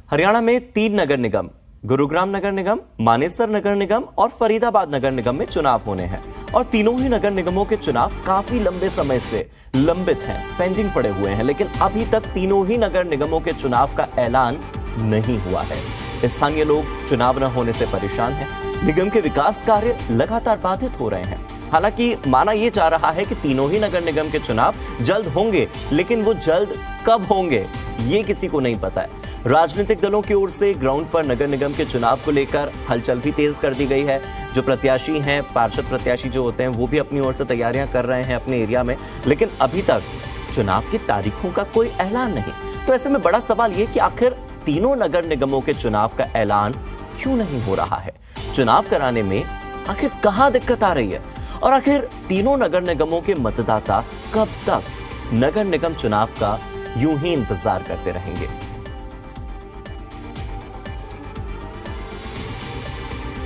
हरियाणा में 3 नगर निगम, गुरुग्राम नगर निगम, मानेसर नगर निगम और फरीदाबाद नगर निगम में चुनाव होने हैं और तीनों ही नगर निगमों के चुनाव काफी लंबे समय से लंबित हैं, पेंडिंग पड़े हुए हैं, लेकिन अभी तक तीनों ही नगर निगमों के चुनाव का ऐलान नहीं हुआ है। स्थानीय लोग चुनाव न होने से परेशान हैं। निगम के विकास कार्य लगातार बाधित हो रहे हैं। हालांकि माना यह जा रहा है कि तीनों ही नगर निगम के चुनाव जल्द होंगे, लेकिन वो जल्द कब होंगे ये किसी को नहीं पता है। राजनीतिक दलों की ओर से ग्राउंड पर नगर निगम के चुनाव को लेकर हलचल भी तेज कर दी गई है। जो प्रत्याशी हैं, पार्षद प्रत्याशी जो होते हैं, वो भी अपनी ओर से तैयारियां कर रहे हैं अपने एरिया में, लेकिन अभी तक चुनाव की तारीखों का कोई ऐलान नहीं। तो ऐसे में बड़ा सवाल ये कि आखिर तीनों नगर निगमों के चुनाव का ऐलान क्यों नहीं हो रहा है? चुनाव कराने में आखिर कहां दिक्कत आ रही है? और आखिर तीनों नगर निगमों के मतदाता कब तक नगर निगम चुनाव का यूं ही इंतजार करते रहेंगे?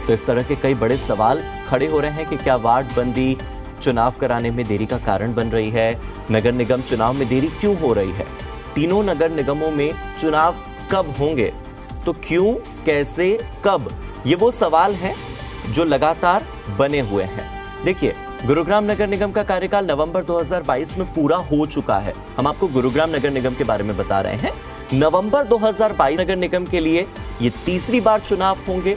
तो इस तरह के कई बड़े सवाल खड़े हो रहे हैं कि क्या वार्ड बंदी चुनाव कराने में देरी का कारण बन रही है? नगर निगम चुनाव में देरी क्यों हो रही है? तीनों नगर निगमों में चुनाव कब होंगे? तो क्यों, कैसे, कब? ये वो सवाल हैं जो लगातार बने हुए हैं। देखिए, गुरुग्राम नगर निगम का कार्यकाल नवंबर 2022 में पूरा हो चुका है। हम आपको गुरुग्राम नगर निगम के बारे में बता रहे हैं। नवंबर 2022 नगर निगम के लिए ये तीसरी बार चुनाव होंगे।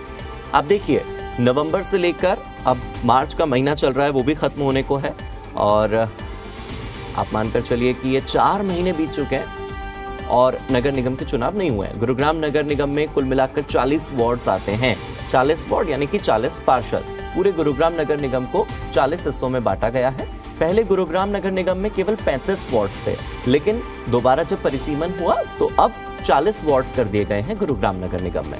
आप देखिए, नवंबर से लेकर अब मार्च का महीना चल रहा है, वो भी खत्म होने को है और आप मानकर चलिए कि ये 4 महीने बीत चुके हैं और नगर निगम के चुनाव नहीं हुए हैं। गुरुग्राम नगर निगम में कुल मिलाकर 40 वार्ड्स आते हैं। 40 वार्ड यानी कि 40 पार्षद। पूरे गुरुग्राम नगर निगम को 40 हिस्सों में बांटा गया है। पहले गुरुग्राम नगर निगम में केवल 35 वार्ड्स थे, लेकिन दोबारा जब परिसीमन हुआ तो अब 40 वार्ड्स कर दिए गए हैं गुरुग्राम नगर निगम में।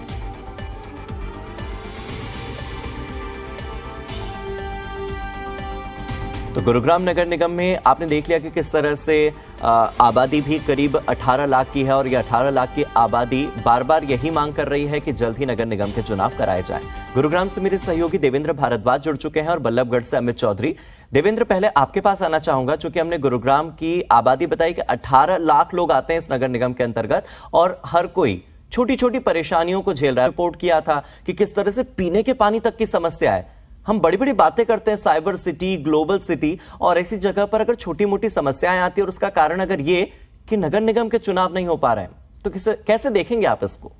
तो गुरुग्राम नगर निगम में आपने देख लिया कि किस तरह से आबादी भी करीब 18 लाख की है और ये 18 लाख की आबादी बार बार यही मांग कर रही है कि जल्द ही नगर निगम के चुनाव कराए जाएं। गुरुग्राम से मेरे सहयोगी देवेंद्र भारद्वाज जुड़ चुके हैं और बल्लभगढ़ से अमित चौधरी। देवेंद्र, पहले आपके पास आना चाहूंगा, चूंकि हमने गुरुग्राम की आबादी बताई कि 18 लाख लोग आते हैं इस नगर निगम के अंतर्गत और हर कोई छोटी छोटी परेशानियों को झेल रहा है। रिपोर्ट किया था कि किस तरह से पीने के पानी तक की समस्या है। हम बड़ी बड़ी बातें करते हैं, साइबर सिटी, ग्लोबल सिटी, और ऐसी जगह पर अगर छोटी मोटी समस्याएं आती है और उसका कारण अगर ये कि नगर निगम के चुनाव नहीं हो पा रहे हैं, तो कैसे देखेंगे आप इसको?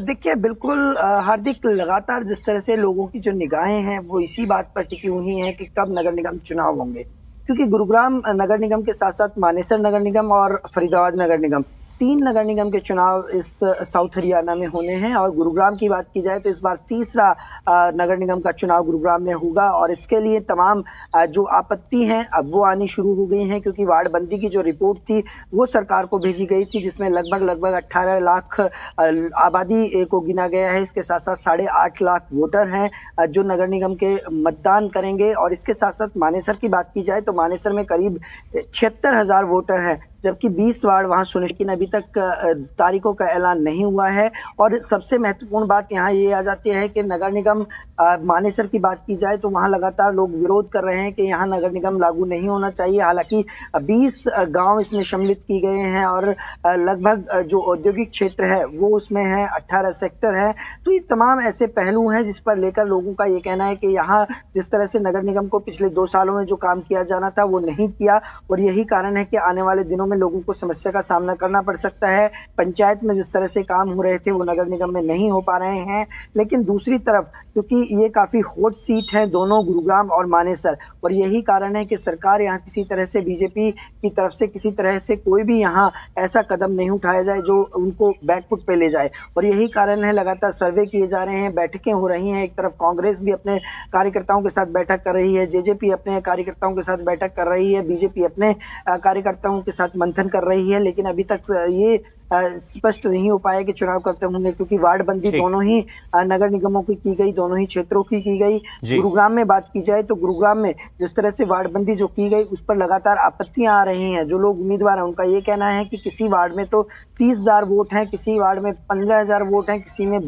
देखिए, बिल्कुल हार्दिक, लगातार जिस तरह से लोगों की जो निगाहें हैं वो इसी बात पर टिकी हुई हैं कि कब नगर निगम चुनाव होंगे, क्योंकि गुरुग्राम नगर निगम के साथ साथ मानेसर नगर निगम और फरीदाबाद नगर निगम, 3 नगर निगम के चुनाव इस साउथ हरियाणा में होने हैं। और गुरुग्राम की बात की जाए तो इस बार तीसरा नगर निगम का चुनाव गुरुग्राम में होगा और इसके लिए तमाम जो आपत्ति हैं अब वो आनी शुरू हो गई हैं, क्योंकि वार्ड बंदी की जो रिपोर्ट थी वो सरकार को भेजी गई थी, जिसमें लगभग 18 लाख आबादी को गिना गया है। इसके साथ साथ 8.5 लाख वोटर हैं जो नगर निगम के मतदान करेंगे। और इसके साथ साथ मानेसर की बात की जाए तो मानेसर में करीब 76,000 वोटर हैं, जबकि 20 वार्ड वहां सुनिश्चित, अभी तक तारीखों का ऐलान नहीं हुआ है। और सबसे महत्वपूर्ण बात यहाँ ये आ जाती है कि नगर निगम मानेसर की बात की जाए तो वहां लगातार लोग विरोध कर रहे हैं कि यहाँ नगर निगम लागू नहीं होना चाहिए। हालांकि 20 गांव इसमें सम्मिलित किए गए हैं और लगभग जो औद्योगिक क्षेत्र है वो उसमें है, 18 सेक्टर है। तो ये तमाम ऐसे पहलू हैं जिस पर लेकर लोगों का ये कहना है कि यहाँ जिस तरह से नगर निगम को पिछले 2 सालों में जो काम किया जाना था वो नहीं किया, और यही कारण है कि आने वाले दिनों में लोगों को समस्या का सामना करना पड़ सकता है। पंचायत में जिस तरह से काम हो रहे थे वो नगर निगम में नहीं हो पा रहे हैं। लेकिन दूसरी तरफ, क्योंकि ये काफी हॉट सीट है दोनों, गुरुग्राम और मानेसर, और यही कारण है कि सरकार यहाँ किसी तरह से, बीजेपी की तरफ से किसी तरह से कोई भी यहाँ ऐसा कदम नहीं उठाया जाए जो उनको बैकफुट पे ले जाए। और यही कारण है, लगातार सर्वे किए जा रहे हैं, बैठकें हो रही हैं। एक तरफ कांग्रेस भी अपने कार्यकर्ताओं के साथ बैठक कर रही है, जेजेपी अपने कार्यकर्ताओं के साथ बैठक कर रही है, बीजेपी अपने कार्यकर्ताओं के साथ मंथन कर रही है, लेकिन अभी तक ये स्पष्ट नहीं हो पाया कि चुनाव कब तक होंगे, क्योंकि वार्ड बंदी दोनों ही नगर निगमों की गई, दोनों ही क्षेत्रों की गई। गुरुग्राम में बात की जाए तो गुरुग्राम में जिस तरह से वार्ड बंदी जो की गई उस पर लगातार आपत्तियां आ रही हैं। जो लोग उम्मीदवार हैं उनका ये कहना है कि किसी वार्ड में तो 30,000 वोट हैं, किसी वार्ड में 15,000 वोट हैं, किसी में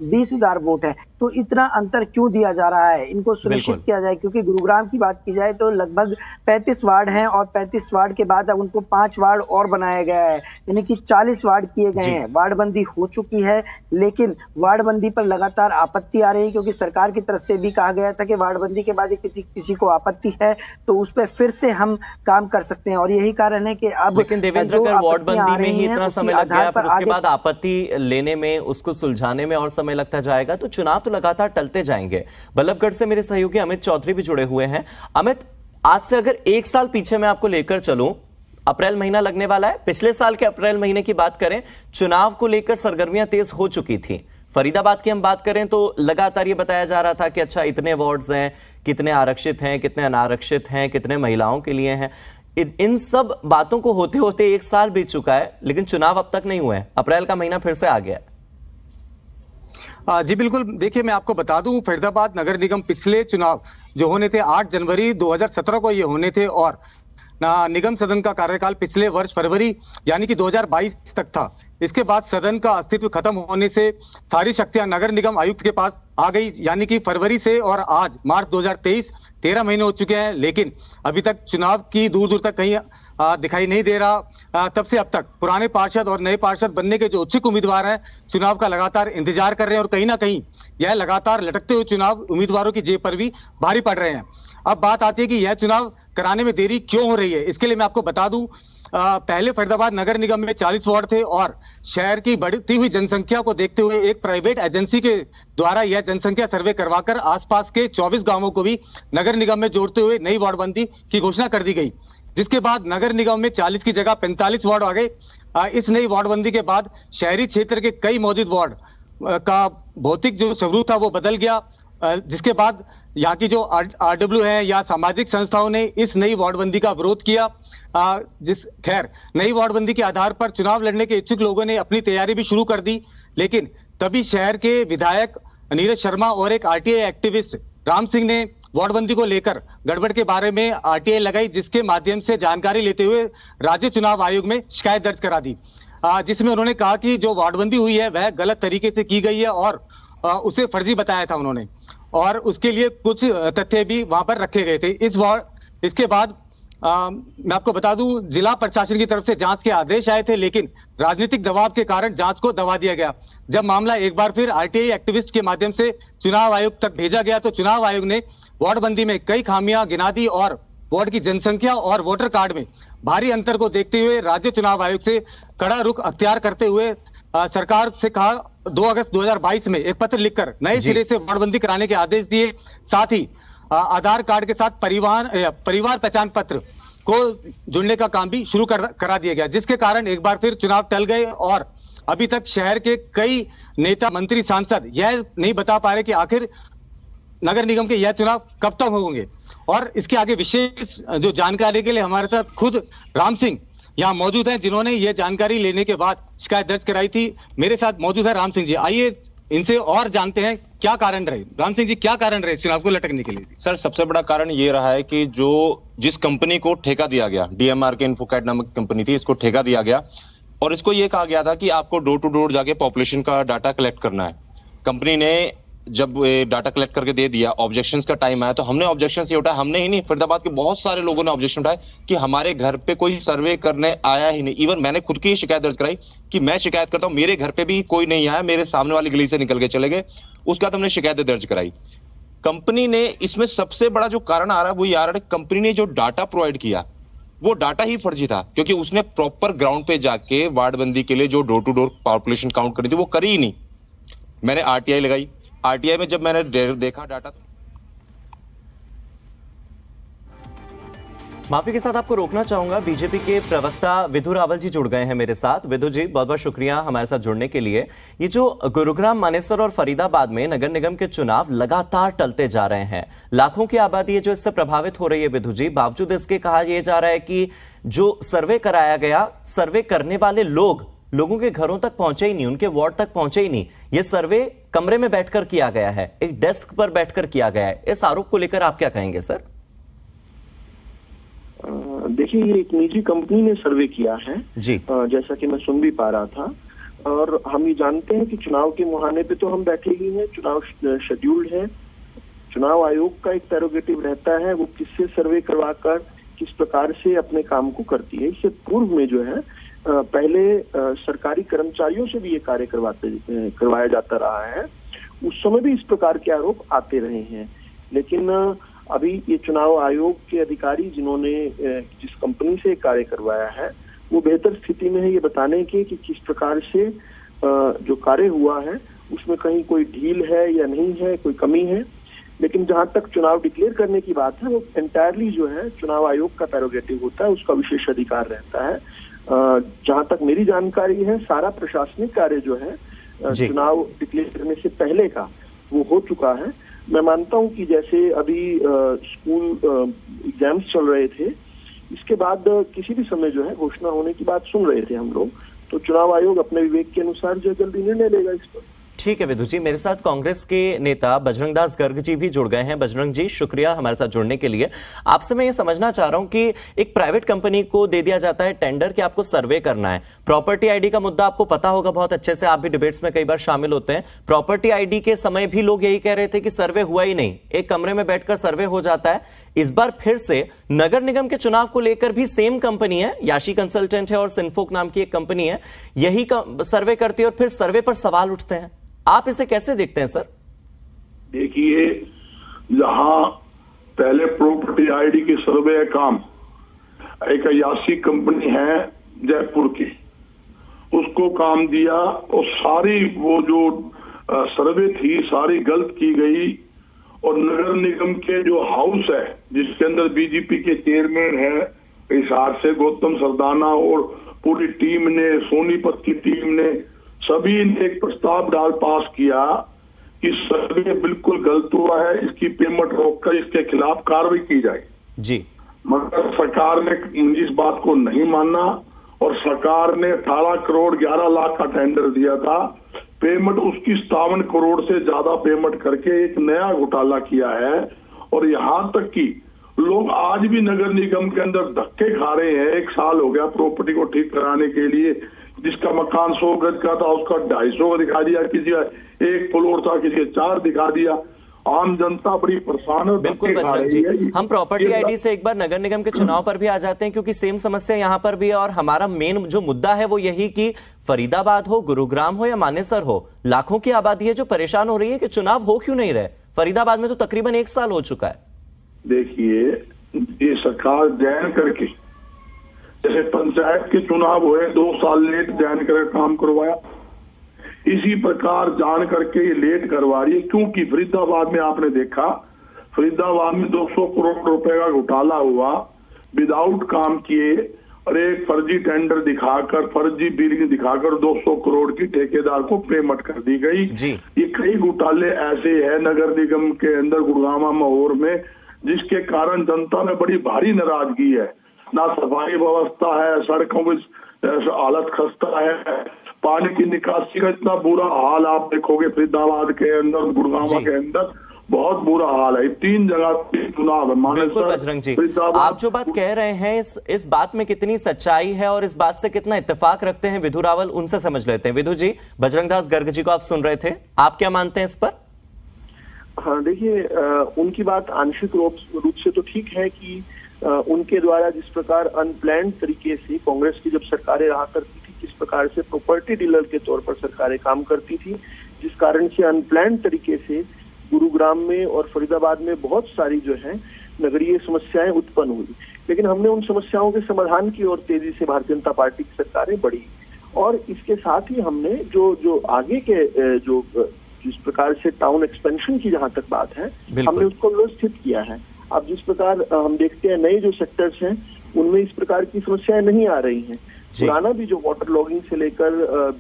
20,000 वोट है, तो इतना अंतर क्यों दिया जा रहा है? इनको सुनिश्चित किया जाए, क्योंकि गुरुग्राम की बात की जाए तो लगभग 35 वार्ड हैं और 35 वार्ड के बाद अब उनको 5 वार्ड और बनाया गया है, यानी कि 40 वार्ड किए गए हैं। वार्ड बंदी हो चुकी है, लेकिन वार्ड बंदी पर लगातार आपत्ति आ रही है, क्योंकि सरकार की तरफ से भी कहा गया था कि वार्ड बंदी के बाद किसी को आपत्ति है तो उस पर फिर से हम काम कर सकते हैं। और यही कारण है कि अब लेकिन देवेंद्र, अगर वार्ड बंदी में ही इतना समय लग गया, फिर उसके बाद आपत्ति लेने में, उसको सुलझाने में और समय लगता जाएगा, तो चुनाव तो लगातार टलते जाएंगे। बल्लभगढ़ से मेरे सहयोगी अमित चौधरी भी जुड़े हुए हैं। अमित, आज से अगर 1 साल पीछे मैं आपको लेकर चलूं, अप्रैल महीना लगने वाला है, पिछले साल के अप्रैल महीने की बात करें, चुनाव को लेकर सरगर्मियां तेज हो चुकी थी। फरीदाबाद की हम बात करें तो लगातार ये बताया जा रहा था कि अच्छा इतने वार्ड्स हैं, कितने आरक्षित हैं, कितने अनारक्षित हैं, कितने महिलाओं के लिए हैं। इन सब बातों को होते होते 1 साल बीत चुका है, लेकिन चुनाव अब तक नहीं हुए हैं। अप्रैल का महीना फिर से आ गया है। जी बिल्कुल, देखिए मैं आपको बता दूं, फरीदाबाद नगर निगम पिछले चुनाव जो होने थे 8 जनवरी 2017 को ये होने थे, और निगम सदन का कार्यकाल पिछले वर्ष फरवरी यानी कि 2022 तक था। इसके बाद सदन का अस्तित्व खत्म होने से सारी शक्तियां नगर निगम आयुक्त के पास आ गई, यानी कि फरवरी से और आज मार्च 2023 13 महीने हो चुके हैं, लेकिन अभी तक चुनाव की दूर दूर तक कहीं दिखाई नहीं दे रहा। तब से अब तक पुराने पार्षद और नए पार्षद बनने के जो इच्छुक उम्मीदवार हैं चुनाव का लगातार इंतजार कर रहे हैं, और कहीं ना कहीं यह लगातार लटकते हुए चुनाव उम्मीदवारों की जेब पर भी भारी पड़ रहे हैं। अब बात आती है कि यह चुनाव कराने में देरी क्यों हो रही है। इसके लिए मैं आपको बता दूं, पहले फरीदाबाद नगर निगम में 40 वार्ड थे, और शहर की बढ़ती हुई जनसंख्या को देखते हुए एक प्राइवेट एजेंसी के द्वारा यह जनसंख्या सर्वे करवाकर आसपास के 24 गांवों को भी नगर निगम में जोड़ते हुए नई वार्डबंदी की घोषणा कर दी गई, जिसके बाद नगर निगम में 40 की जगह 45 वार्ड आ गए। इस नई वार्डबंदी के बाद शहरी क्षेत्र के कई मौजूद वार्ड का भौतिक जो स्वरूप था वो बदल गया, जिसके बाद यहाँ की जो आरडब्ल्यू है या सामाजिक संस्थाओं ने इस नई वार्डबंदी का विरोध किया। खैर, नई वार्डबंदी के आधार पर चुनाव लड़ने के इच्छुक लोगों ने अपनी तैयारी भी शुरू कर दी, लेकिन तभी शहर के विधायक नीरज शर्मा और एक आरटीआई एक्टिविस्ट राम सिंह ने वार्डबंदी को लेकर गड़बड़ के बारे में आरटीआई लगाई, जिसके माध्यम से जानकारी लेते हुए राज्य चुनाव आयोग में शिकायत दर्ज करा दी, जिसमें उन्होंने कहा कि जो वार्डबंदी हुई है वह गलत तरीके से की गई है और उसे फर्जी बताया था उन्होंने, और उसके लिए कुछ तथ्य भी वहां पर रखे गए थे। इसके बाद मैं आपको बता दूं, जिला प्रशासन की तरफ से जांच के आदेश आए थे, लेकिन राजनीतिक दबाव के कारण जांच को दबा दिया गया। जब मामला एक बार फिर आरटीआई एक्टिविस्ट के माध्यम से चुनाव आयोग तक भेजा गया तो चुनाव आयोग ने वार्डबंदी में कई खामियां गिना दी, और वार्ड की जनसंख्या और वोटर कार्ड में भारी अंतर को देखते हुए राज्य चुनाव आयोग से कड़ा रुख अख्तियार करते हुए सरकार से कहा 2 अगस्त 2022 में एक पत्र लिखकर नए सिरे से वार्डबंदी कराने के आदेश दिए। साथ ही आधार कार्ड के साथ परिवार पहचान पत्र को जुड़ने का काम भी शुरू करा दिया गया, जिसके कारण एक बार फिर चुनाव टल गए, और अभी तक शहर के कई नेता, मंत्री, सांसद यह नहीं बता पा रहे कि आखिर नगर निगम के यह चुनाव कब तक होंगे। और इसके आगे विशेष जो जानकारी के लिए हमारे साथ खुद राम सिंह यहाँ मौजूद हैं, जिन्होंने ये जानकारी लेने के बाद शिकायत दर्ज कराई थी। मेरे साथ मौजूद है राम सिंह जी, आइए इनसे और जानते हैं क्या कारण रहे। राम सिंह जी, क्या कारण रहे चुनाव को लटकने के लिए? सर, सबसे बड़ा कारण ये रहा है कि जिस कंपनी को ठेका दिया गया, डीएमआर के इन्फोकैट नामक कंपनी थी, इसको ठेका दिया गया और इसको ये कहा गया था कि आपको डोर टू डोर जाके पॉपुलेशन का डाटा कलेक्ट करना है। कंपनी ने जब डाटा कलेक्ट करके दे दिया, ऑब्जेक्शंस का टाइम आया तो हमने ऑब्जेक्शंस ये उठाया। हमने ही नहीं, फरीदाबाद के बहुत सारे लोगों ने ऑब्जेक्शन उठाए कि हमारे घर पे कोई सर्वे करने आया ही नहीं। इवन मैंने खुद की शिकायत दर्ज कराई कि मैं शिकायत करता हूं, मेरे घर पे भी कोई नहीं आया, मेरे सामने वाली गली से निकल के चले गए। उसके बाद हमने शिकायत दर्ज कराई। कंपनी ने, इसमें सबसे बड़ा जो कारण आ रहा है वो ये आ रहा है, कंपनी ने जो डाटा प्रोवाइड किया वो डाटा ही फर्जी था, क्योंकि उसने प्रॉपर ग्राउंड पे जाके वार्डबंदी के लिए जो door to door population count करी थी वो करी ही नहीं। मैंने आरटीआई लगाई, आरटीआई में जब मैंने देखा डाटा, माफी के साथ आपको रोकना चाहूंगा, बीजेपी के प्रवक्ता विधु रावल जी जुड़ गए हैं मेरे साथ। विधु जी, बहुत बहुत शुक्रिया हमारे साथ जुड़ने के लिए। ये जो गुरुग्राम, मानेसर और फरीदाबाद में नगर निगम के चुनाव लगातार टलते जा रहे हैं, लाखों की आबादी है जो इससे प्रभावित हो रही है विधु जी, बावजूद इसके कहा यह जा रहा है कि जो सर्वे कराया गया, सर्वे करने वाले लोग लोगों के घरों तक पहुंचे ही नहीं, उनके वार्ड तक पहुंचे ही नहीं। ये सर्वे कमरे में बैठकर किया गया है, एक डेस्क पर बैठकर किया गया है। इस आरोप को लेकर आप क्या कहेंगे सर? देखिए, ये एक निजी कंपनी ने सर्वे किया है जी, जैसा कि मैं सुन भी पा रहा था। और हम ये जानते हैं कि चुनाव के मुहाने पे तो हम बैठे ही हैं, चुनाव शेड्यूल्ड है। चुनाव आयोग का एक प्रेरोगेटिव रहता है, वो किससे सर्वे करवाकर किस प्रकार से अपने काम को करती है। इससे पूर्व में जो है पहले सरकारी कर्मचारियों से भी ये कार्य करवाया जाता रहा है। उस समय भी इस प्रकार के आरोप आते रहे हैं, लेकिन अभी ये चुनाव आयोग के अधिकारी जिन्होंने जिस कंपनी से कार्य करवाया है वो बेहतर स्थिति में है ये बताने की कि किस प्रकार से जो कार्य हुआ है उसमें कहीं कोई ढील है या नहीं है, कोई कमी है। लेकिन जहां तक चुनाव डिक्लेयर करने की बात है वो एंटायरली जो है चुनाव आयोग का प्रेरोगेटिव होता है, उसका विशेष अधिकार रहता है। जहां तक मेरी जानकारी है सारा प्रशासनिक कार्य जो है चुनाव डिक्लेयर करने से पहले का वो हो चुका है। मैं मानता हूं कि जैसे अभी स्कूल एग्जाम्स चल रहे थे, इसके बाद किसी भी समय जो है घोषणा होने की बात सुन रहे थे हम लोग, तो चुनाव आयोग अपने विवेक के अनुसार जो जल्दी निर्णय लेगा इस पर। ठीक है विधु जी, मेरे साथ कांग्रेस के नेता बजरंग दास गर्ग जी भी जुड़ गए हैं। बजरंग जी, शुक्रिया हमारे साथ जुड़ने के लिए। आपसे मैं ये समझना चाह रहा हूं कि एक प्राइवेट कंपनी को दे दिया जाता है टेंडर कि आपको सर्वे करना है। प्रॉपर्टी आईडी का मुद्दा आपको पता होगा बहुत अच्छे से, आप भी डिबेट्स में कई बार शामिल होते हैं। प्रॉपर्टी आईडी के समय भी लोग यही कह रहे थे कि सर्वे हुआ ही नहीं, एक कमरे में बैठकर सर्वे हो जाता है। इस बार फिर से नगर निगम के चुनाव को लेकर भी सेम कंपनी है, याशी कंसल्टेंट है और सिन्फोक नाम की एक कंपनी है, यही सर्वे करती है और फिर सर्वे पर सवाल उठते हैं। आप इसे कैसे देखते हैं सर? देखिए, जहां पहले प्रॉपर्टी आईडी की सर्वे काम एक यासी कंपनी है जयपुर की, उसको काम दिया और सारी वो जो सर्वे थी सारी गलत की गई। और नगर निगम के जो हाउस है जिसके अंदर बीजेपी के चेयरमैन है हिसार से गौतम सरदाना और पूरी टीम ने, सोनीपत की टीम ने, सभी ने एक प्रस्ताव पास किया कि सर्वे बिल्कुल गलत हुआ है, इसकी पेमेंट रोककर इसके खिलाफ कार्रवाई की जाए जी। मगर सरकार ने इस बात को नहीं माना और सरकार ने 18 करोड़ 11 लाख का टेंडर दिया था। पेमेंट उसकी 57 करोड़ से ज्यादा पेमेंट करके एक नया घोटाला किया है। और यहाँ तक कि लोग आज भी नगर निगम के अंदर धक्के खा रहे हैं। 1 साल हो गया प्रॉपर्टी को ठीक कराने के लिए, जिसका मकान 100 गज का था उसका 250 का दिखा दिया, किसी का 1 फ्लोर था किसी का 4 दिखा दिया। आम जनता बड़ी परेशान है। बिल्कुल बजरंग जी, हम प्रॉपर्टी आईडी से एक बार नगर निगम के चुनाव पर भी आ जाते हैं, क्योंकि सेम समस्या यहाँ पर भी है। और हमारा मेन जो मुद्दा है वो यही कि फरीदाबाद हो, गुरुग्राम हो या मानेसर हो, लाखों की आबादी है जो परेशान हो रही है कि चुनाव हो क्यों नहीं रहे। फरीदाबाद में तो तकरीबन 1 साल हो चुका है। देखिए, ये सरकार जान करके, जैसे पंचायत के चुनाव हुए 2 साल लेट जान कर काम करवाया, इसी प्रकार जान करके ये लेट करवा रही है। क्योंकि फरीदाबाद में आपने देखा, फरीदाबाद में 200 करोड़ रुपए का घोटाला हुआ विदाउट काम किए और एक फर्जी टेंडर दिखाकर, फर्जी बिलिंग दिखाकर 200 करोड़ की ठेकेदार को पेमेंट कर दी गई जी। ये कई घोटाले ऐसे हैं नगर निगम के अंदर, गुड़गांव महोर में, जिसके कारण जनता में बड़ी भारी नाराजगी है। ना सफाई व्यवस्था है, सड़कों की हालत खस्ता है, पानी की निकासी का इतना बुरा हाल आप देखोगे फरीदाबाद के अंदर, गुड़गांव के अंदर बहुत बुरा हाल है। 3 जगह चुनाव है। बिल्कुल बजरंग जी, आप जो बात कह रहे हैं इस बात में कितनी सच्चाई है और इस बात से कितना इत्तेफाक रखते हैं विधु रावल, उनसे समझ लेते हैं। विधु जी, बजरंग दास गर्ग जी को आप सुन रहे थे, आप क्या मानते हैं इस पर? हाँ, देखिए, उनकी बात आंशिक रूप से तो ठीक है कि उनके द्वारा जिस प्रकार अनप्लान्ड तरीके से कांग्रेस की जब सरकारें रहा करती थी, किस प्रकार से प्रॉपर्टी डीलर के तौर पर सरकारें काम करती थी, जिस कारण से अनप्लान्ड तरीके से गुरुग्राम में और फरीदाबाद में बहुत सारी जो है नगरीय समस्याएं उत्पन्न हुई। लेकिन हमने उन समस्याओं के समाधान की ओर तेजी से भारतीय जनता पार्टी की सरकारें बढ़ी। और इसके साथ ही हमने जो आगे के जो जिस प्रकार से टाउन एक्सपेंशन की जहां तक बात है, हमने उसको व्यवस्थित किया है। अब जिस प्रकार हम देखते हैं नए जो सेक्टर्स हैं उनमें इस प्रकार की समस्याएं नहीं आ रही हैं। पुराना भी जो वाटर लॉगिंग से लेकर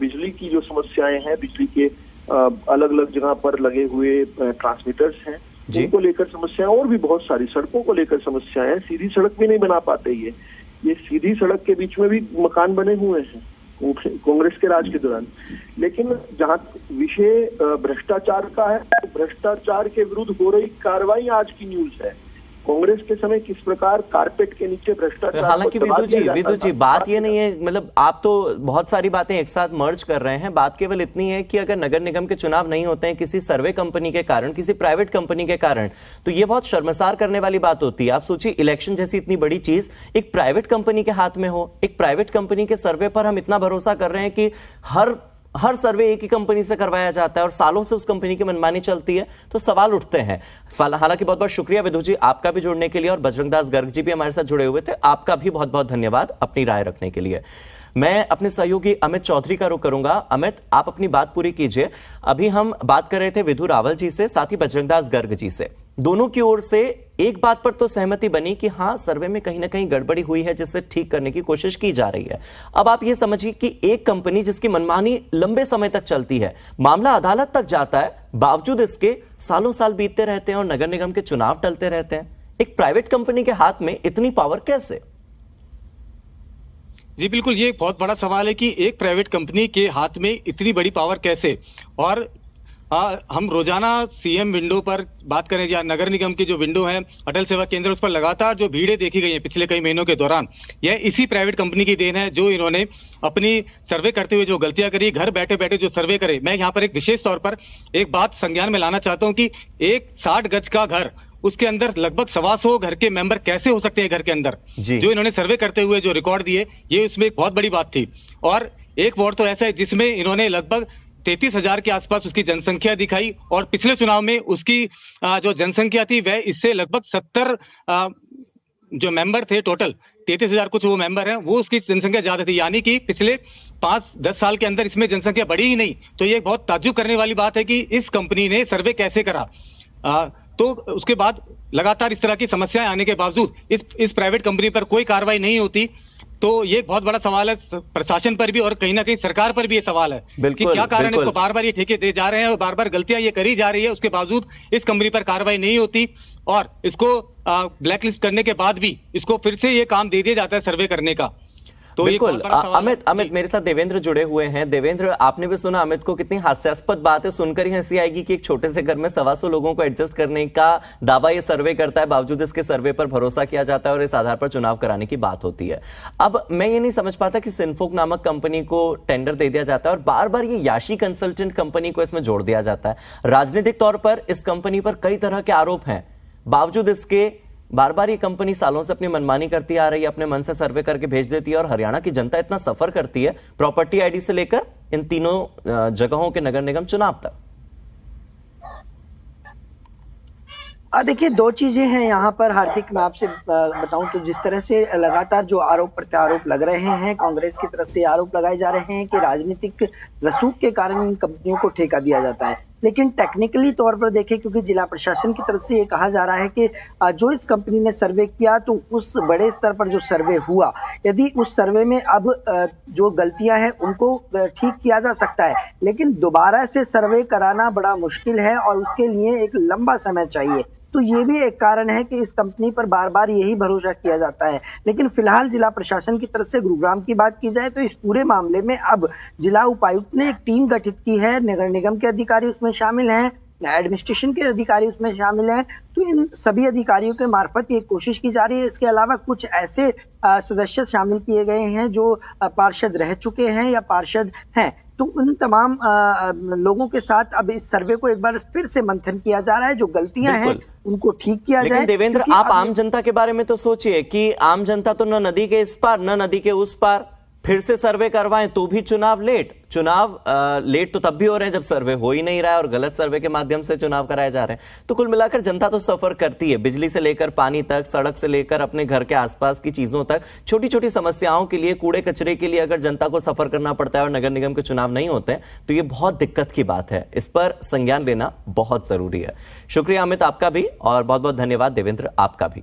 बिजली की जो समस्याएं हैं, बिजली के अलग अलग जगह पर लगे हुए ट्रांसमीटर्स हैं, उनको लेकर समस्याएं, और भी बहुत सारी सड़कों को लेकर समस्याएं हैं। सीधी सड़क भी नहीं बना पाते ये सीधी सड़क के बीच में भी मकान बने हुए हैं। कांग्रेस के राज के दौरान। लेकिन जहाँ विषय भ्रष्टाचार का है, भ्रष्टाचार के विरुद्ध हो रही कार्रवाई आज की न्यूज है। कांग्रेस के समय किस प्रकार कारपेट के नीचे भ्रष्टाचार, हालांकि विदु जी बात ये नहीं है, मतलब आप तो बहुत सारी बातें एक साथ मर्ज कर रहे हैं। बात केवल इतनी है कि अगर नगर निगम के चुनाव नहीं होते हैं किसी सर्वे कंपनी के कारण, किसी प्राइवेट कंपनी के कारण, तो ये बहुत शर्मसार करने वाली बात होती है। आप सोचिए, इलेक्शन जैसी इतनी बड़ी चीज एक प्राइवेट कंपनी के हाथ में हो, एक प्राइवेट कंपनी के सर्वे पर हम इतना भरोसा कर रहे हैं कि हर सर्वे एक ही कंपनी से करवाया जाता है और सालों से उस कंपनी की मनमानी चलती है, तो सवाल उठते हैं। हालांकि बहुत बहुत शुक्रिया विदु जी आपका भी जुड़ने के लिए, और बजरंगदास गर्ग जी भी हमारे साथ जुड़े हुए थे, आपका भी बहुत बहुत धन्यवाद अपनी राय रखने के लिए। मैं अपने सहयोगी अमित चौधरी का रुख करूंगा। अमित, आप अपनी बात पूरी कीजिए। अभी हम बात कर रहे थे विधु रावल जी से, साथ ही बजरंगदास गर्ग जी से। दोनों की ओर से एक बात पर तो सहमति बनी कि हां, सर्वे में कहीं ना कहीं गड़बड़ी हुई है जिससे ठीक करने की कोशिश की जा रही है। अब आप ये समझिए कि एक कंपनी जिसकी मनमानी लंबे समय तक चलती है, मामला अदालत तक जाता है, बावजूद इसके सालों साल बीतते रहते हैं और नगर निगम के चुनाव टलते रहते हैं। एक प्राइवेट कंपनी के हाथ में इतनी पावर कैसे? जी बिल्कुल, ये एक बहुत बड़ा सवाल है कि एक प्राइवेट कंपनी के हाथ में इतनी बड़ी पावर कैसे। और हम रोजाना सीएम विंडो पर बात करें या नगर निगम की जो विंडो है अटल सेवा केंद्र, उस पर लगातार जो भीड़ें देखी गई हैं पिछले कई महीनों के दौरान, यह इसी प्राइवेट कंपनी की देन है जो इन्होंने अपनी सर्वे करते हुए जो गलतियां करी, घर बैठे बैठे जो सर्वे करे। मैं यहाँ पर एक विशेष तौर पर एक बात संज्ञान में लाना चाहता हूँ कि एक 60 गज का घर, उसके अंदर लगभग 125 घर के मेंबर कैसे हो सकते हैं घर के अंदर, जो इन्होंने सर्वे करते हुए जो रिकॉर्ड दिए, ये उसमें एक बहुत बड़ी बात थी। और एक वार्ड तो ऐसा है जिसमें इन्होंने लगभग 33,000 के आसपास उसकी जनसंख्या दिखाई, और पिछले चुनाव में उसकी जो जनसंख्या थी वह इससे लगभग 70 जो मेंबर थे, टोटल 33,000 कुछ वो मेंबर हैं, वो उसकी जनसंख्या ज्यादा थी। यानी कि पिछले 5-10 साल के अंदर इसमें जनसंख्या बढ़ी ही नहीं। तो ये बहुत ताज्जुब करने वाली बात है कि इस कंपनी ने सर्वे कैसे करा। तो उसके बाद लगातार इस तरह की समस्याएं आने के बावजूद इस प्राइवेट कंपनी पर कोई कार्रवाई नहीं होती। तो ये एक बहुत बड़ा सवाल है प्रशासन पर भी, और कहीं ना कहीं सरकार पर भी ये सवाल है कि क्या कारण है इसको बार बार ये ठेके दे जा रहे हैं और बार बार गलतियां ये करी जा रही है, उसके बावजूद इस कंपनी पर कार्रवाई नहीं होती, और इसको ब्लैकलिस्ट करने के बाद भी इसको फिर से ये काम दे दिया जाता है सर्वे करने का। तो बिल्कुल। अमित मेरे साथ देवेंद्र जुड़े हुए हैं। देवेंद्र, आपने भी सुना अमित को, कितनी हास्यास्पद बात है, सुनकर ही हंसी आएगी कि एक छोटे से घर में 125 लोगों को एडजस्ट करने का दावा ये सर्वे करता है, बावजूद इसके सर्वे पर भरोसा किया जाता है और इस आधार पर चुनाव कराने की बात होती है। अब मैं ये नहीं समझ पाता कि सिन्फोक नामक कंपनी को टेंडर दे दिया जाता है और बार बार ये याशी कंसल्टेंट कंपनी को इसमें जोड़ दिया जाता है। राजनीतिक तौर पर इस कंपनी पर कई तरह के आरोप हैं, बावजूद इसके बार बार ये कंपनी सालों से अपनी मनमानी करती आ रही है, अपने मन से सर्वे करके भेज देती है, और हरियाणा की जनता इतना सफर करती है प्रॉपर्टी आईडी से लेकर इन तीनों जगहों के नगर निगम चुनाव तक। देखिए, दो चीजें हैं यहाँ पर हार्दिक, मैं आपसे बताऊं तो जिस तरह से लगातार जो आरोप प्रत्यारोप लग रहे हैं, कांग्रेस की तरफ से आरोप लगाए जा रहे हैं कि राजनीतिक रसूख के कारण इन कंपनियों को ठेका दिया जाता है। लेकिन टेक्निकली तौर पर देखें, क्योंकि जिला प्रशासन की तरफ से ये कहा जा रहा है कि जो इस कंपनी ने सर्वे किया, तो उस बड़े स्तर पर जो सर्वे हुआ, यदि उस सर्वे में अब जो गलतियां हैं उनको ठीक किया जा सकता है, लेकिन दोबारा से सर्वे कराना बड़ा मुश्किल है और उसके लिए एक लंबा समय चाहिए। तो ये भी एक कारण है कि इस कंपनी पर बार बार यही भरोसा किया जाता है। लेकिन फिलहाल जिला प्रशासन की तरफ से गुरुग्राम की बात की जाए तो इस पूरे मामले में अब जिला उपायुक्त ने एक टीम गठित की है, नगर निगम के अधिकारी उसमें शामिल हैं, एडमिनिस्ट्रेशन के अधिकारी उसमें शामिल हैं। तो इन सभी अधिकारियों के मार्फत ये कोशिश की जा रही है। इसके अलावा कुछ ऐसे सदस्य शामिल किए गए हैं जो पार्षद रह चुके हैं या पार्षद हैं, तो उन तमाम लोगों के साथ अब इस सर्वे को एक बार फिर से मंथन किया जा रहा है, जो गलतियां हैं उनको ठीक किया जाए। देवेंद्र, आप आम जनता के बारे में तो सोचिए कि आम जनता तो न नदी के इस पार न नदी के उस पार, फिर से सर्वे करवाएं तो भी चुनाव लेट। चुनाव लेट तो तब भी हो रहे हैं जब सर्वे हो ही नहीं रहा है और गलत सर्वे के माध्यम से चुनाव कराए जा रहे हैं। तो कुल मिलाकर जनता तो सफर करती है, बिजली से लेकर पानी तक, सड़क से लेकर अपने घर के आसपास की चीजों तक, छोटी छोटी समस्याओं के लिए, कूड़े कचरे के लिए अगर जनता को सफर करना पड़ता है और नगर निगम के चुनाव नहीं होते हैं, तो ये बहुत दिक्कत की बात है। इस पर संज्ञान लेना बहुत जरूरी है। शुक्रिया अमित आपका भी, और बहुत बहुत धन्यवाद देवेंद्र आपका भी।